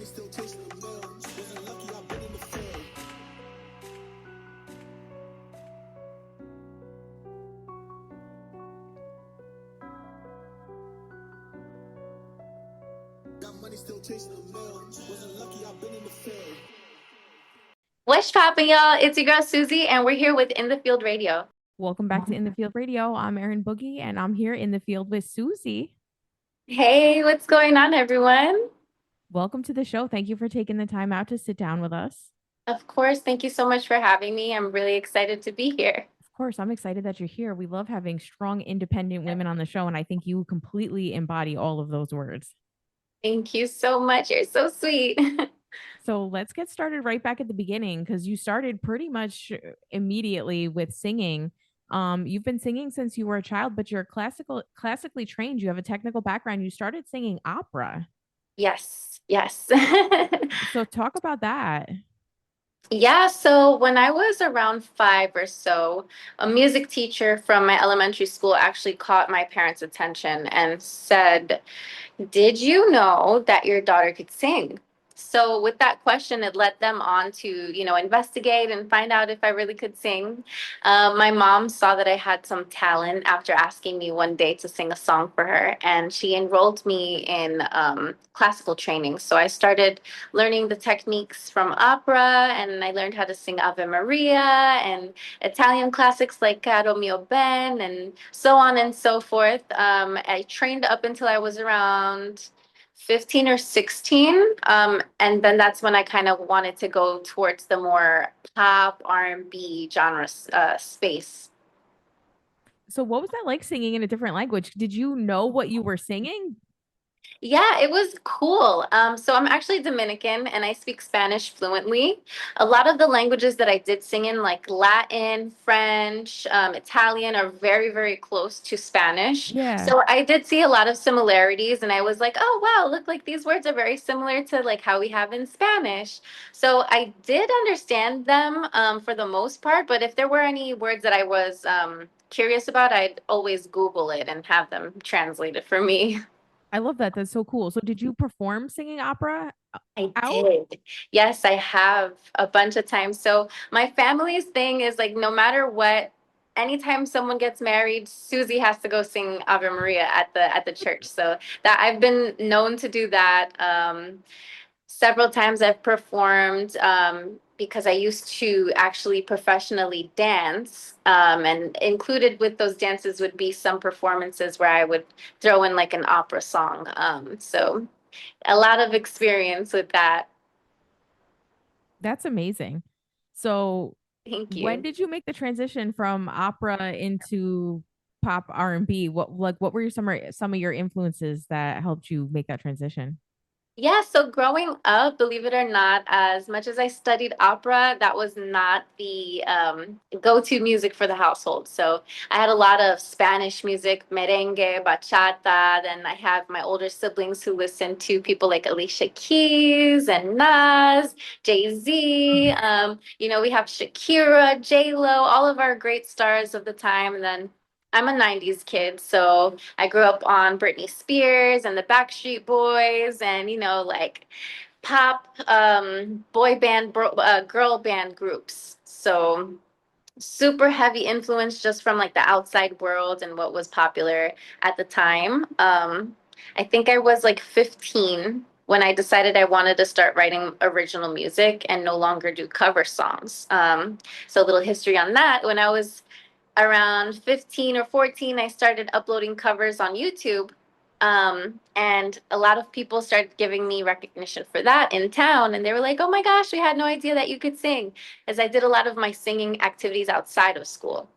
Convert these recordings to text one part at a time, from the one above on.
still chasing the millions. Wasn't lucky, I've been in the field. Got money still chasing the millions. Wasn't lucky, I've been in the field. What's poppin', y'all? It's your girl Susie, and we're here with In the Field Radio. Welcome back to In the Field Radio. I'm Erin Boogie, and I'm here in the field with Susie. Hey, what's going on, everyone? Welcome to the show. Thank you for taking the time out to sit down with us. Of course, thank you so much for having me. I'm really excited to be here. Of course, I'm excited that you're here. We love having strong, independent women on the show, and I think you completely embody all of those words. Thank you so much. You're so sweet. So let's get started right back at the beginning because you started pretty much immediately with singing. You've been singing since you were a child, but you're classically trained. You have a technical background. You started singing opera. Yes, yes. So talk about that. Yeah, so when I was around 5 or so, a music teacher from my elementary school actually caught my parents' attention and said, "Did you know that your daughter could sing?" So with that question, it led them on to, investigate and find out if I really could sing. My mom saw that I had some talent after asking me one day to sing a song for her, and she enrolled me in classical training. So I started learning the techniques from opera, and I learned how to sing Ave Maria and Italian classics like Caro mio ben, and so on and so forth. I trained up until I was around 15 or 16. And then that's when I kind of wanted to go towards the more pop R&B genre space. So what was that like singing in a different language? Did you know what you were singing? Yeah, it was cool. So I'm actually Dominican and I speak Spanish fluently. A lot of the languages that I did sing in, like Latin, French, Italian, are very, very close to Spanish. Yeah. So I did see a lot of similarities, and I was like, oh, wow, look, like these words are very similar to like how we have in Spanish. So I did understand them for the most part, but if there were any words that I was curious about, I'd always Google it and have them translated for me. I love that. That's so cool. So did you perform singing opera I out? did. Yes, I have a bunch of times. So my family's thing is like no matter what, anytime someone gets married, Susie has to go sing Ave Maria at the church. So that I've been known to do that. Several times I've performed because I used to actually professionally dance. And included with those dances would be some performances where I would throw in like an opera song. So a lot of experience with that. That's amazing. So Thank when you. did you make the transition from opera into pop R&B? What were some of your influences that helped you make that transition? Yeah, so growing up, believe it or not, as much as I studied opera, that was not the go-to music for the household. So I had a lot of Spanish music, merengue, bachata. Then I have my older siblings who listen to people like Alicia Keys and Nas, Jay-Z. We have Shakira, J-Lo, all of our great stars of the time. And then I'm a 90s kid, so I grew up on Britney Spears and the Backstreet Boys and, like pop boy band, girl band groups. So super heavy influence just from like the outside world and what was popular at the time. I think I was like 15 when I decided I wanted to start writing original music and no longer do cover songs. So a little history on that. When I was around 15 or 14, I started uploading covers on YouTube. And a lot of people started giving me recognition for that in town. And they were like, oh my gosh, we had no idea that you could sing, as I did a lot of my singing activities outside of school.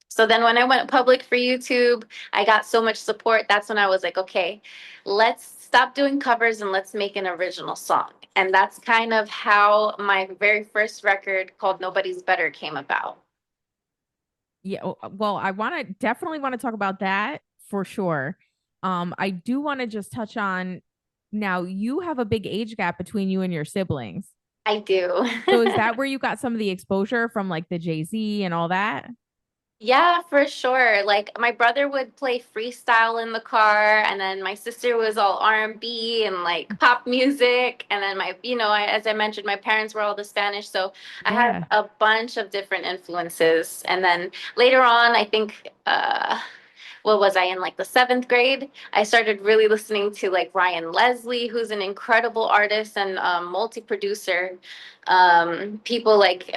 So then when I went public for YouTube, I got so much support. That's when I was like, okay, let's stop doing covers and let's make an original song. And that's kind of how my very first record called Nobody's Better came about. Yeah, well, I definitely want to talk about that for sure. I do want to just touch on now you have a big age gap between you and your siblings. I do. So is that where you got some of the exposure from like the Jay-Z and all that? Yeah, for sure. Like my brother would play freestyle in the car, and then my sister was all R&B and like pop music, and then as I mentioned, my parents were all the Spanish, so I had Yeah. a bunch of different influences. And then later on, I think what was I in like the seventh grade? I started really listening to like Ryan Leslie, who's an incredible artist and multi-producer. People like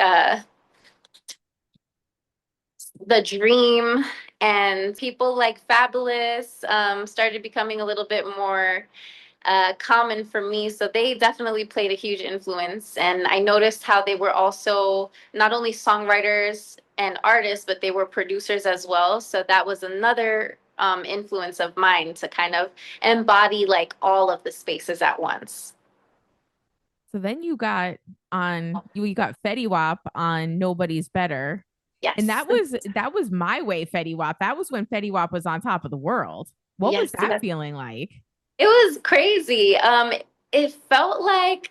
The Dream and people like Fabulous started becoming a little bit more common for me. So they definitely played a huge influence. And I noticed how they were also not only songwriters and artists, but they were producers as well. So that was another influence of mine to kind of embody like all of the spaces at once. So then you got Fetty Wap on Nobody's Better. And Yes. that was my way Fetty Wap. That was when Fetty Wap was on top of the world. What was Yes, that yes. feeling like? It was crazy. It felt like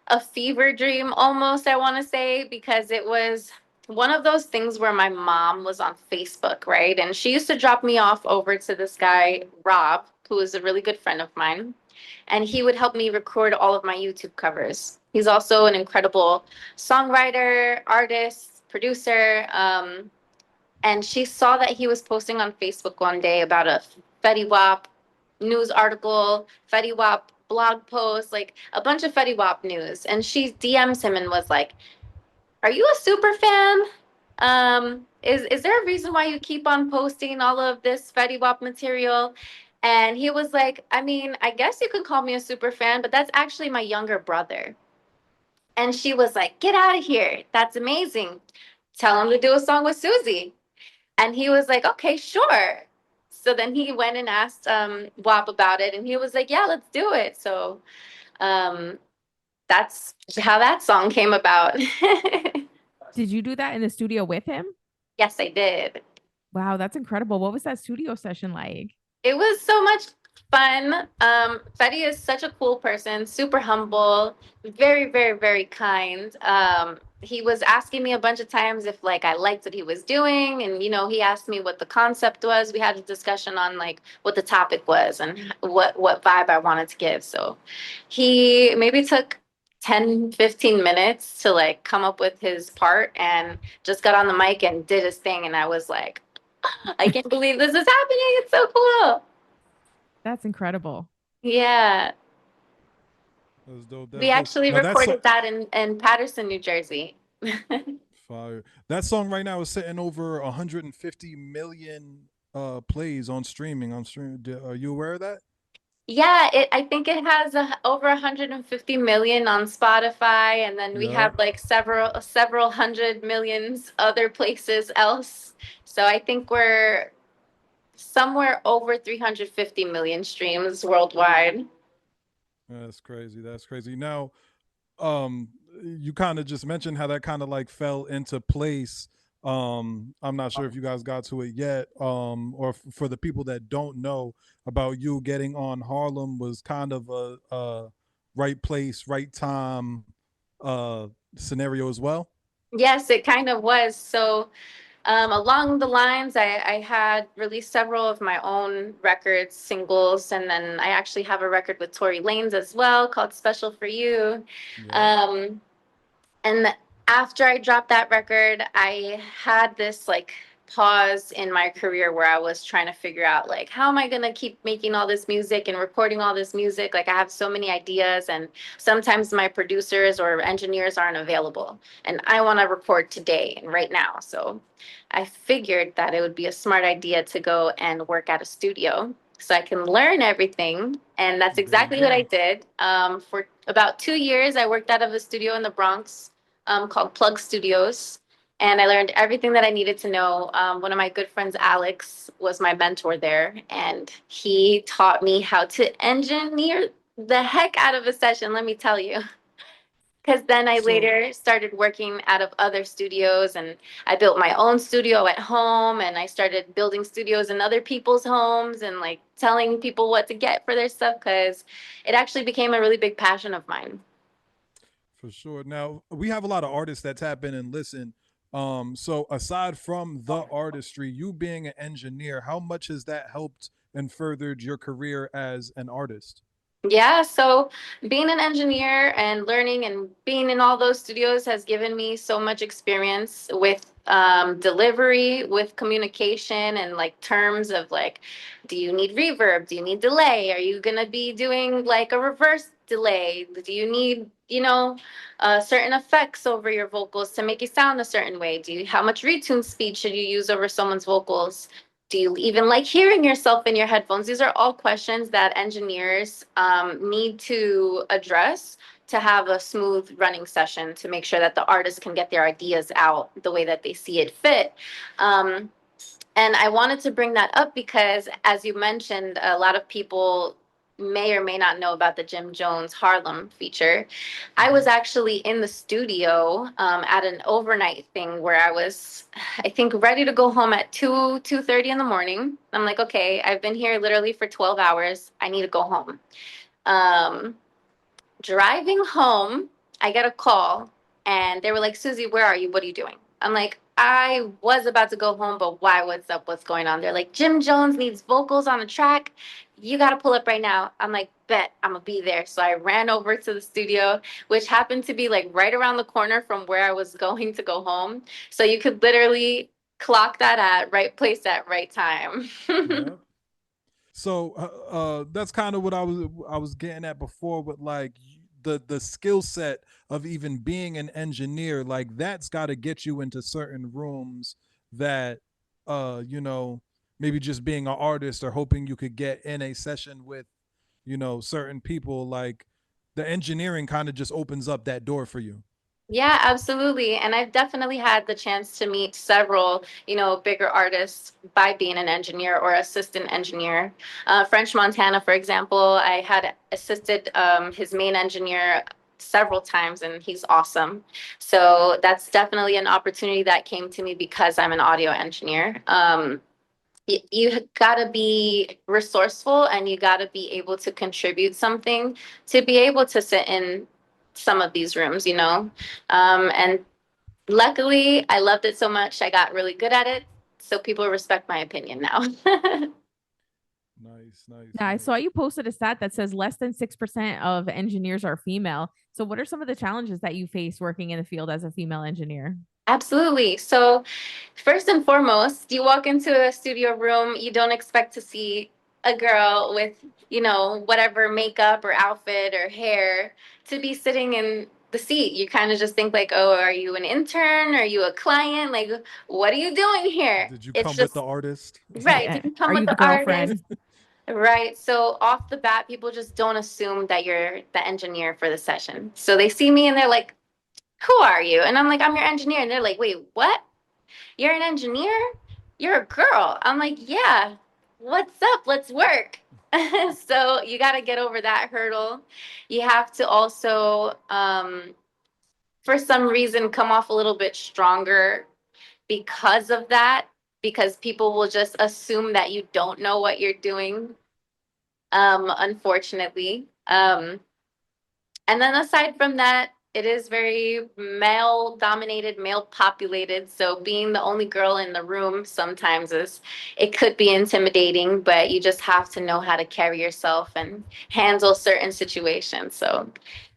a fever dream almost, I want to say, because it was one of those things where my mom was on Facebook, right? And she used to drop me off over to this guy, Rob, who is a really good friend of mine. And he would help me record all of my YouTube covers. He's also an incredible songwriter, artist, producer. And she saw that he was posting on Facebook one day about a Fetty Wap news article, Fetty Wap blog post, like a bunch of Fetty Wap news. And she DMs him and was like, "Are you a super fan? Is there a reason why you keep on posting all of this Fetty Wap material?" And he was like, "I mean, I guess you could call me a super fan, but that's actually my younger brother." And she was like, "Get out of here. That's amazing. Tell him to do a song with Suzi." And he was like, "Okay, sure." So then he went and asked WAP about it, and he was like, "Yeah, let's do it." So um, that's how that song came about. Did you do that in the studio with him? Yes, I did. Wow, that's incredible. What was that studio session like? It was so much fun. Fetty is such a cool person, super humble, very, very, very kind. He was asking me a bunch of times if like I liked what he was doing, and he asked me what the concept was. We had a discussion on like what the topic was and what vibe I wanted to give. So he maybe took 10, 15 minutes to like come up with his part and just got on the mic and did his thing, and I was like, I can't believe this is happening. It's so cool. That's incredible. Yeah. That's dope. That's We dope. actually Now that's so recorded that in Patterson, New Jersey. fire. That song right now is sitting over 150 million plays on streaming. On stream, are you aware of that? Yeah, I think it has over 150 million on Spotify, and then we Yeah, have like several hundred millions other places else. So I think we're somewhere over 350 million streams worldwide. that's crazy. That's crazy. Now, um, you kind of just mentioned how that kind of like fell into place. I'm not sure if you guys got to it yet, or for the people that don't know about you, getting on Harlem was kind of a right place, right time uh scenario as well. Yes, it kind of was. So along the lines, I had released several of my own records, singles, and then I actually have a record with Tory Lanez as well called Special for You. Yep. Um, and after I dropped that record, I had this like pause in my career where I was trying to figure out like how am I going to keep making all this music and recording all this music? Like I have so many ideas and sometimes my producers or engineers aren't available and I want to record today and right now. So I figured that it would be a smart idea to go and work at a studio so I can learn everything. And that's There you exactly what I go. did. For about 2 years, I worked out of a studio in the Bronx called Plug Studios. And I learned everything that I needed to know. One of my good friends, Alex, was my mentor there. And he taught me how to engineer the heck out of a session, let me tell you. Because then I So later started working out of other studios and I built my own studio at home and I started building studios in other people's homes and like telling people what to get for their stuff because it actually became a really big passion of mine. for sure. Now we have a lot of artists that tap in and listen. So aside from the artistry, you being an engineer, how much has that helped and furthered your career as an artist? Yeah, so being an engineer and learning and being in all those studios has given me so much experience with delivery, with communication, and like terms of like, do you need reverb? Do you need delay? Are you gonna be doing like a reverse delay? Do you need, certain effects over your vocals to make it sound a certain way? How much retune speed should you use over someone's vocals? Do you even like hearing yourself in your headphones? These are all questions that engineers need to address to have a smooth running session to make sure that the artist can get their ideas out the way that they see it fit. Um, and I wanted to bring that up because, as you mentioned, a lot of people may or may not know about the Jim Jones Harlem feature. I was actually in the studio at an overnight thing where I was, I think, ready to go home at 2:30 in the morning. I'm like, okay, I've been here literally for 12 hours. I need to go home. Um, Driving home, I get a call and they were like, Susie, where are you? What are you doing? I'm like, I was about to go home, but why? What's up? What's going on? They're like, Jim Jones needs vocals on the track. You got to pull up right now. I'm like, bet I'm going to be there. So I ran over to the studio, which happened to be like right around the corner from where I was going to go home. So you could literally clock that at right place at right time. Yeah. So that's kind of what I was getting at before with like the skill set of even being an engineer. Like that's got to get you into certain rooms that maybe just being an artist or hoping you could get in a session with certain people. Like the engineering kind of just opens up that door for you. Yeah, absolutely. And I've definitely had the chance to meet several, bigger artists by being an engineer or assistant engineer. French Montana, for example, I had assisted his main engineer several times, and he's awesome. So that's definitely an opportunity that came to me because I'm an audio engineer. You got to be resourceful and you got to be able to contribute something to be able to sit in some of these rooms. And luckily, I loved it so much, I got really good at it. So people respect my opinion now. Nice, Yeah, nice, I saw nice. you posted a stat that says less than 6% of engineers are female. So, what are some of the challenges that you face working in the field as a female engineer? Absolutely. So, first and foremost, you walk into a studio room, you don't expect to see a girl with, whatever makeup or outfit or hair to be sitting in the seat. You kind of just think like, "Oh, are you an intern? Are you a client? Like, what are you doing here?" Did you It's come with the just artist? right. Did you come Are with you the the artist? girlfriend? Right. So off the bat, people just don't assume that you're the engineer for the session. So they see me and they're like, "Who are you?" And I'm like, "I'm your engineer." And they're like, "Wait, what? You're an engineer? You're a girl." I'm like, "Yeah, what's up? Let's work." So you got to get over that hurdle. You have to also, for some reason, come off a little bit stronger because of that, because people will just assume that you don't know what you're doing, unfortunately. And then aside from that, it is very male dominated, male populated. So being the only girl in the room sometimes it could be intimidating, but you just have to know how to carry yourself and handle certain situations. So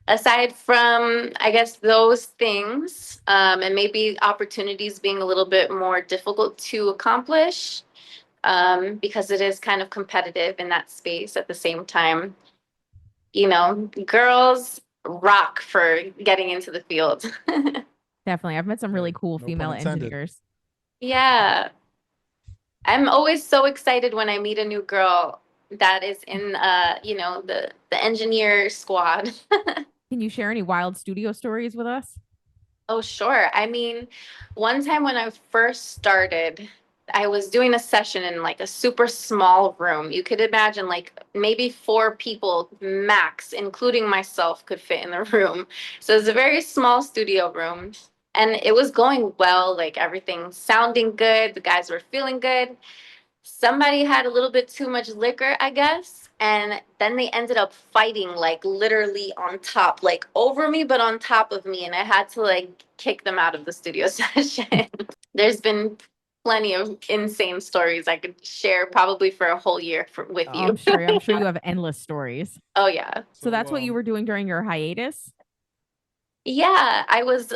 aside from, I guess, those things, and maybe opportunities being a little bit more difficult to accomplish, because it is kind of competitive in that space at the same time, girls rock for getting into the field. Definitely. I've met some really Hey, cool no pun female intended. engineers. Yeah. I'm always so excited when I meet a new girl that is in the engineer squad. Can you share any wild studio stories with us? Oh, sure. I mean, one time when I first started, I was doing a session in like a super small room. You could imagine like maybe four people max, including myself, could fit in the room. So it was a very small studio room. And it was going well, like everything sounding good. The guys were feeling good. Somebody had a little bit too much liquor, I guess, And then they ended up fighting, like literally on top, like over me, but on top of me. And I had to like kick them out of the studio session. There's been plenty of insane stories I could share probably for a whole year with you. I'm sure you have endless stories. Oh, yeah. So So that's what you were doing during your hiatus? Yeah, I was,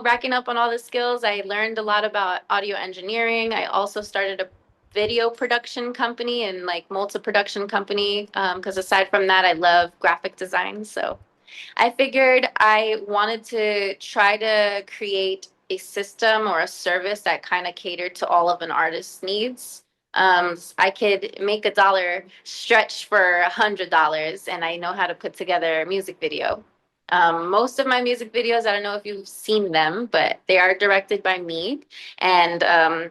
racking up on all the skills. I learned a lot about audio engineering. I also started a video production company and like multi-production company. Because aside from that, I love graphic design. So I figured I wanted to try to create a system or a service that kind of catered to all of an artist's needs. I could make $1 stretch for $100, and I know how to put together a music video. Most of my music videos, I don't know if you've seen them, but they are directed by me. And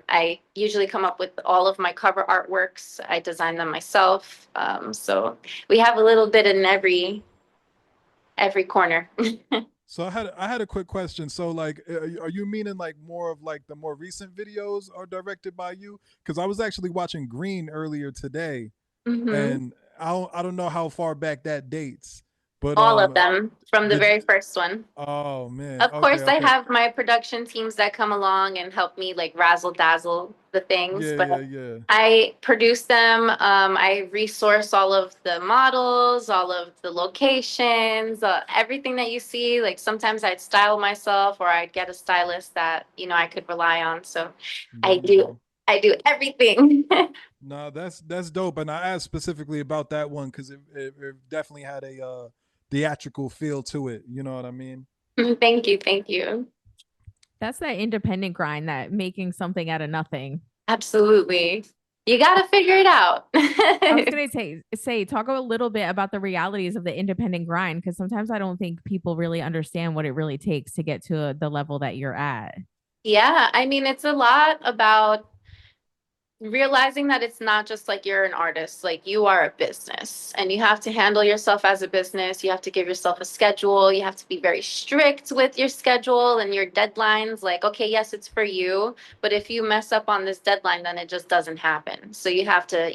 I usually come up with all of my cover artworks. I design them myself. So we have a little bit in every corner. So I had a quick question. So like, are you meaning like more of like the more recent videos are directed by you? Because I was actually watching Green earlier today, Hmm. and I don't know how far back that dates, but All of them from the did you? very first one. Oh man, Of okay, course, I okay, have my production teams that come along and help me like razzle dazzle the things, yeah, but yeah, yeah. I produce them. I resource all of the models, all of the locations, everything that you see. Like sometimes I'd style myself or I'd get a stylist that, I could rely on. So There I you do, go. I do everything. No, that's dope. And I asked specifically about that one because it definitely had a theatrical feel to it. You know what I mean? Thank you. Thank you. That's that independent grind, that making something out of nothing. Absolutely. You got to figure it out. I was gonna say talk a little bit about the realities of the independent grind, because sometimes I don't think people really understand what it really takes to get to the level that you're at. Yeah, I mean, it's a lot about realizing that it's not just like you're an artist, like you are a business and you have to handle yourself as a business. You have to give yourself a schedule. You have to be very strict with your schedule and your deadlines. Like, okay, yes, it's for you, but if you mess up on this deadline, then it just doesn't happen. So you have to,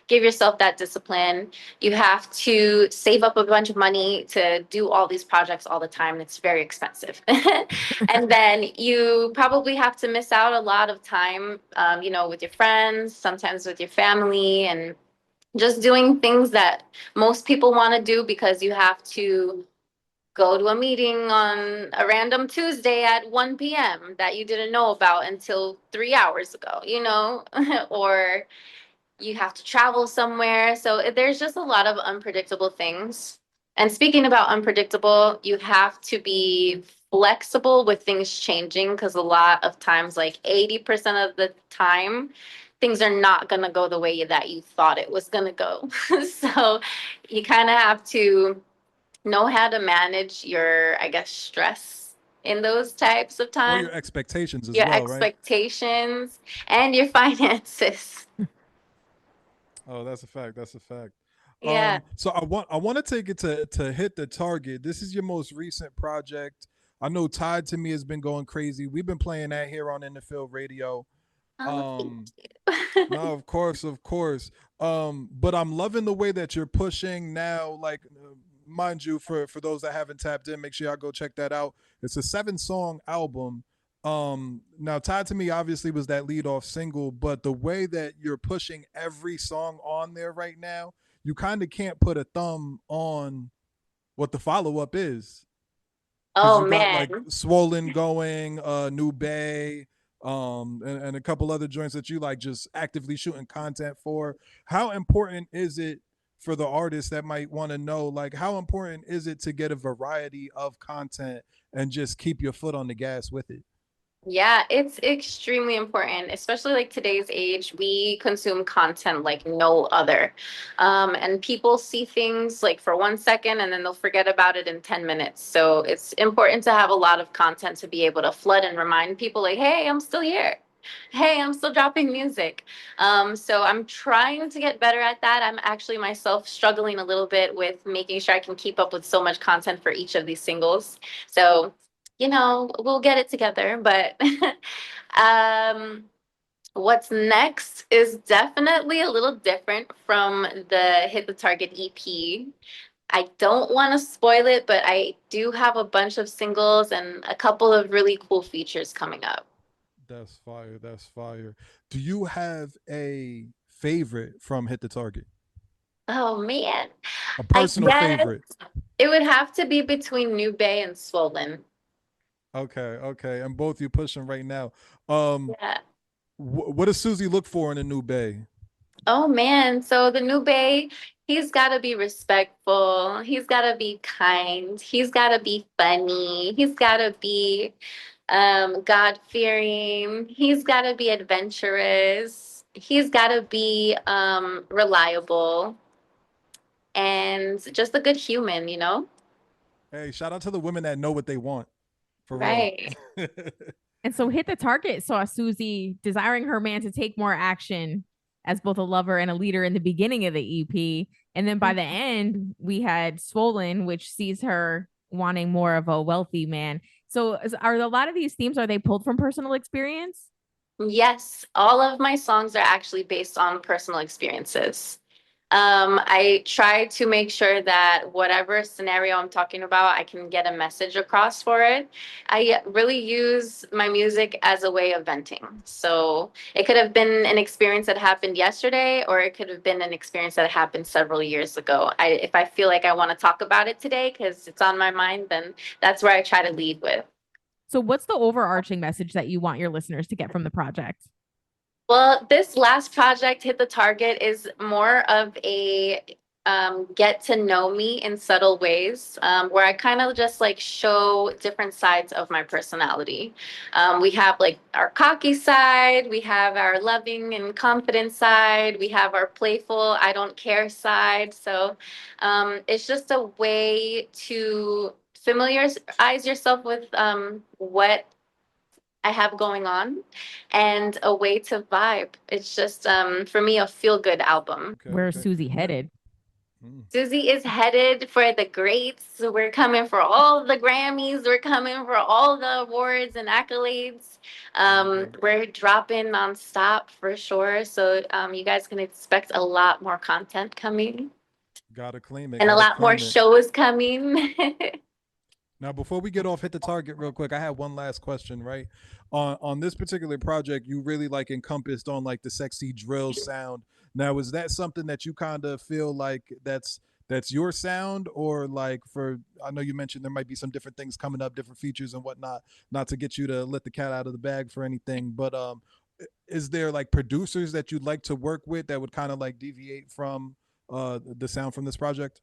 give yourself that discipline. You have to save up a bunch of money to do all these projects all the time. And it's very expensive. And then you probably have to miss out a lot of time, with your friends, sometimes with your family, and just doing things that most people want to do because you have to go to a meeting on a random Tuesday at 1 p.m. that you didn't know about until 3 hours ago, or you have to travel somewhere. So there's just a lot of unpredictable things. And speaking about unpredictable, you have to be flexible with things changing because a lot of times, like 80% of the time, things are not going to go the way that you thought it was going to go. So you kind of have to know how to manage your, I guess, stress in those types of Or times, your expectations as your well, right? expectations, and your finances. Oh, that's a fact. That's a fact. Yeah. So I want to take it to hit the target. This is your most recent project. I know Tied to Me has been going crazy. We've been playing that here on In the Field Radio. Oh, thank Um, you. no, of course, of course. But I'm loving the way that you're pushing now. Like, mind you, for those that haven't tapped in, make sure y'all go check that out. It's a 7-song album. Now Tied to Me obviously was that lead off single, but the way that you're pushing every song on there right now, you kind of can't put a thumb on what the follow up is because Oh you got like man. Swollen going, New Bay, and a couple other joints that you like just actively shooting content for. How important is it for the artists that might want to know, like, how important is it to get a variety of content and just keep your foot on the gas with it? Yeah, it's extremely important, especially like today's age. We consume content like no other. And people see things like for 1 second and then they'll forget about it in 10 minutes. So it's important to have a lot of content to be able to flood and remind people like, hey, I'm still here. Hey, I'm still dropping music. So I'm trying to get better at that. I'm actually myself struggling a little bit with making sure I can keep up with so much content for each of these singles. So we'll get it together. But um, What's next is definitely a little different from the Hit the Target EP. I don't want to spoil it, but I do have a bunch of singles and a couple of really cool features coming up. That's fire. That's fire. Do you have a favorite from Hit the Target? Oh man, A I personal guess favorite? it would have to be between New Bay and Swollen. Okay, okay. And both you pushing right now. Um, Yeah. what does Susie look for in a new bay? Oh man, so the New Bay, he's got to be respectful. He's got to be kind. He's got to be funny. He's got to be God-fearing. He's got to be adventurous. He's got to be reliable and just a good human, you know? Hey, shout out to the women that know what they want. For real. Right. And so Hit the Target saw Susie desiring her man to take more action as both a lover and a leader in the beginning of the EP. And then by the end, we had Swollen, which sees her wanting more of a wealthy man. So are a lot of these themes, are they pulled from personal experience? Yes, all of my songs are actually based on personal experiences. I try to make sure that whatever scenario I'm talking about, I can get a message across for it. I really use my music as a way of venting. So it could have been an experience that happened yesterday, or it could have been an experience that happened several years ago. If I feel like I want to talk about it today because it's on my mind, then that's where I try to lead with. So what's the overarching message that you want your listeners to get from the project? Well, this last project, Hit the Target, is more of a get to know me in subtle ways, where I kind of just like show different sides of my personality. We have like our cocky side, we have our loving and confident side, we have our playful, I don't care side. So it's just a way to familiarize yourself with what I have going on and a way to vibe. It's just for me a feel good album. Okay, Where's okay. Susie headed? Susie is headed for the greats. We're coming for all the Grammys. We're coming for all the awards and accolades. We're dropping nonstop for sure. So you guys can expect a lot more content coming Gotta claim it. and a Gotta lot more claim it. shows coming. Now, before we get off Hit the Target real quick, I have one last question, right? On this particular project, you really like encompassed on like the sexy drill sound. Now, is that something that you kind of feel like that's your sound, or like for I know you mentioned there might be some different things coming up, different features and whatnot, not to get you to let the cat out of the bag for anything, but is there like producers that you'd like to work with that would kind of like deviate from the sound from this project?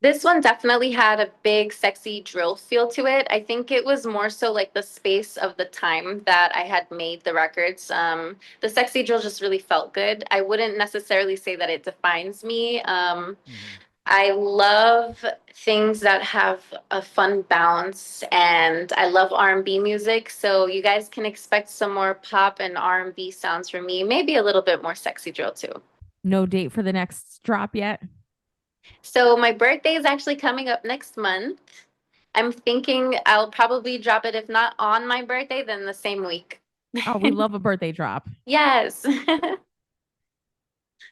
This one definitely had a big, sexy drill feel to it. I think it was more so like the space of the time that I had made the records. The sexy drill just really felt good. I wouldn't necessarily say that it defines me. Mhm. I love things that have a fun bounce, and I love R&B music. So you guys can expect some more pop and R&B sounds from me. Maybe a little bit more sexy drill too. No date for the next drop yet? So my birthday is actually coming up next month. I'm thinking I'll probably drop it, if not on my birthday, then the same week. Oh, we love a birthday drop. Yes. All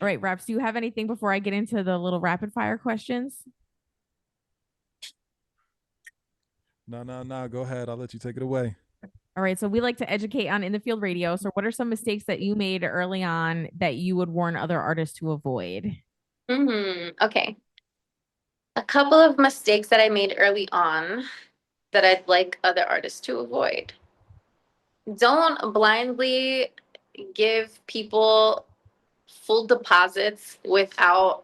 right, Raps, do you have anything before I get into the little rapid fire questions? No, no, no. Go ahead. I'll let you take it away. All right, so we like to educate on in the field radio. So, what are some mistakes that you made early on that you would warn other artists to avoid? Okay. A couple of mistakes that I made early on that I'd like other artists to avoid. Don't blindly give people full deposits without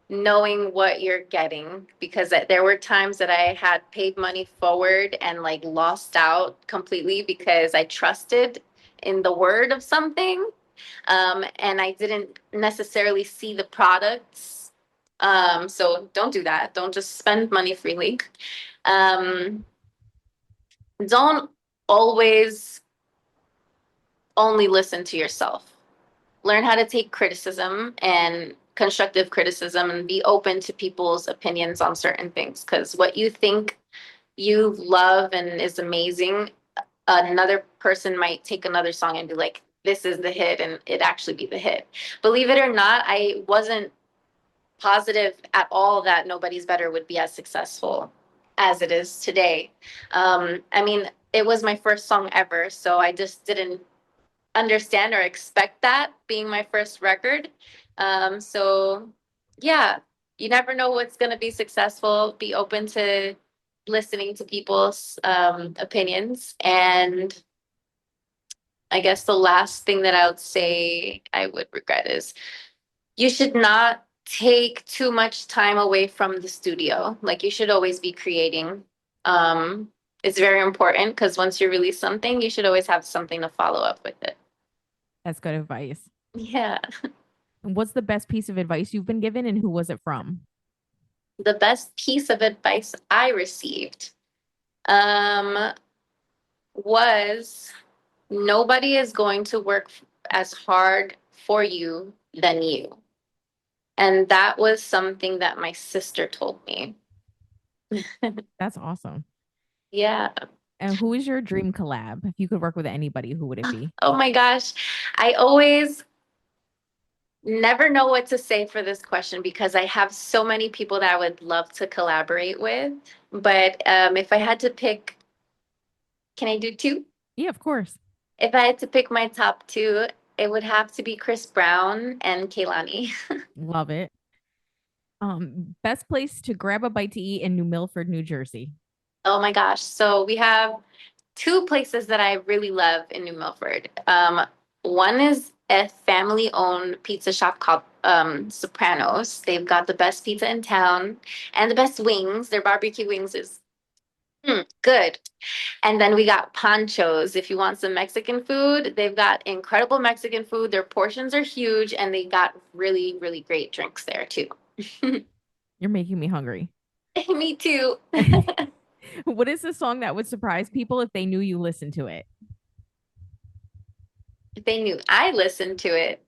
knowing what you're getting, because there were times that I had paid money forward and like lost out completely because I trusted in the word of something, and I didn't necessarily see the products. So don't do that. Don't just spend money freely. Um, don't always only listen to yourself. Learn how to take criticism and constructive criticism and be open to people's opinions on certain things, because what you think you love and is amazing, another person might take another song and be like, this is the hit and it actually be the hit. Believe it or not, I wasn't positive at all that Nobody's Better would be as successful as it is today. I mean, it was my first song ever, so I just didn't understand or expect that being my first record. So yeah, you never know what's going to be successful. Be open to listening to people's opinions. And I guess the last thing that I would say I would regret is you should not take too much time away from the studio. Like you should always be creating. It's very important because once you release something, you should always have something to follow up with it. That's good advice. Yeah. And what's the best piece of advice you've been given, and who was it from? The best piece of advice I received was nobody is going to work as hard for you than you. And that was something that my sister told me. That's awesome. Yeah. And who is your dream collab? If you could work with anybody, who would it be? Oh my gosh. I always never know what to say for this question because I have so many people that I would love to collaborate with. But if I had to pick, can I do two? Yeah, of course. If I had to pick my top two, it would have to be Chris Brown and Kehlani. Love it. Best place to grab a bite to eat in New Milford, New Jersey. Oh my gosh. So we have two places that I really love in New Milford. One is a family-owned pizza shop called Sopranos. They've got the best pizza in town and the best wings. Their barbecue wings is good. And then we got Panchos. If you want some Mexican food, they've got incredible Mexican food. Their portions are huge and they got really, really great drinks there too. You're making me hungry. Me too. What is the song that would surprise people if they knew you listened to it? If they knew I listened to it.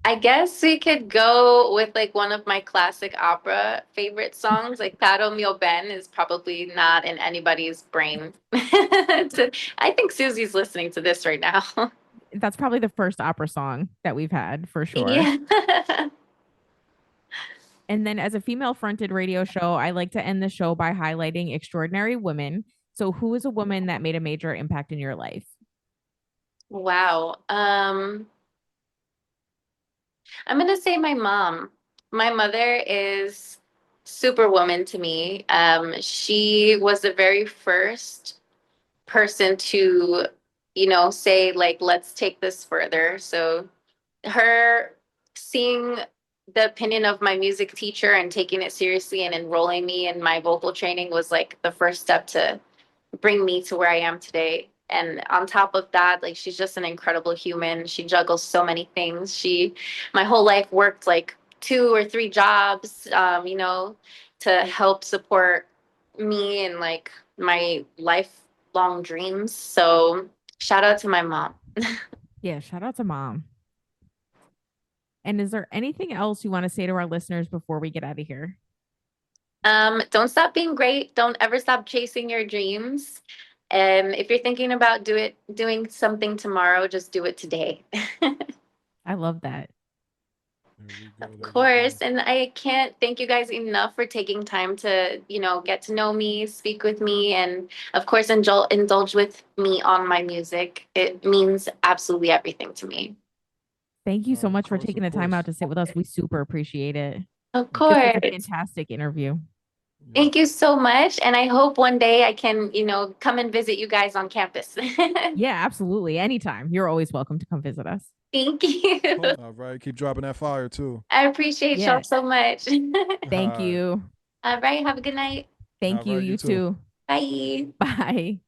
I guess we could go with like one of my classic opera favorite songs, like Caro Mio Ben is probably not in anybody's brain. I think Susie's listening to this right now. That's probably the first opera song that we've had for sure. Yeah. And then as a female fronted radio show, I like to end the show by highlighting extraordinary women. So who is a woman that made a major impact in your life? Wow. I'm gonna say my mom. My mother is superwoman to me. She was the very first person to, say like, let's take this further. So her seeing the opinion of my music teacher and taking it seriously and enrolling me in my vocal training was like the first step to bring me to where I am today. And on top of that, like she's just an incredible human. She juggles so many things. My whole life worked like 2 or 3 jobs, to help support me and like my lifelong dreams. So shout out to my mom. Yeah, shout out to mom. And is there anything else you want to say to our listeners before we get out of here? Don't stop being great. Don't ever stop chasing your dreams. If you're thinking about doing something tomorrow, just do it today. I love that. Of course. And I can't thank you guys enough for taking time to, get to know me, speak with me, and of course, indulge with me on my music. It means absolutely everything to me. Thank you so Of much for course, taking of the time course. out to sit with us. We super appreciate it. Of This was course. a fantastic interview. Thank you so much. And I hope one day I can, come and visit you guys on campus. Yeah, absolutely. Anytime. You're always welcome to come visit us. Thank you. All right, keep dropping that fire too. I appreciate Yeah. y'all so much. Thank All right. you. All right. Have a good night. Thank All you. right, You you too. too. Bye. Bye.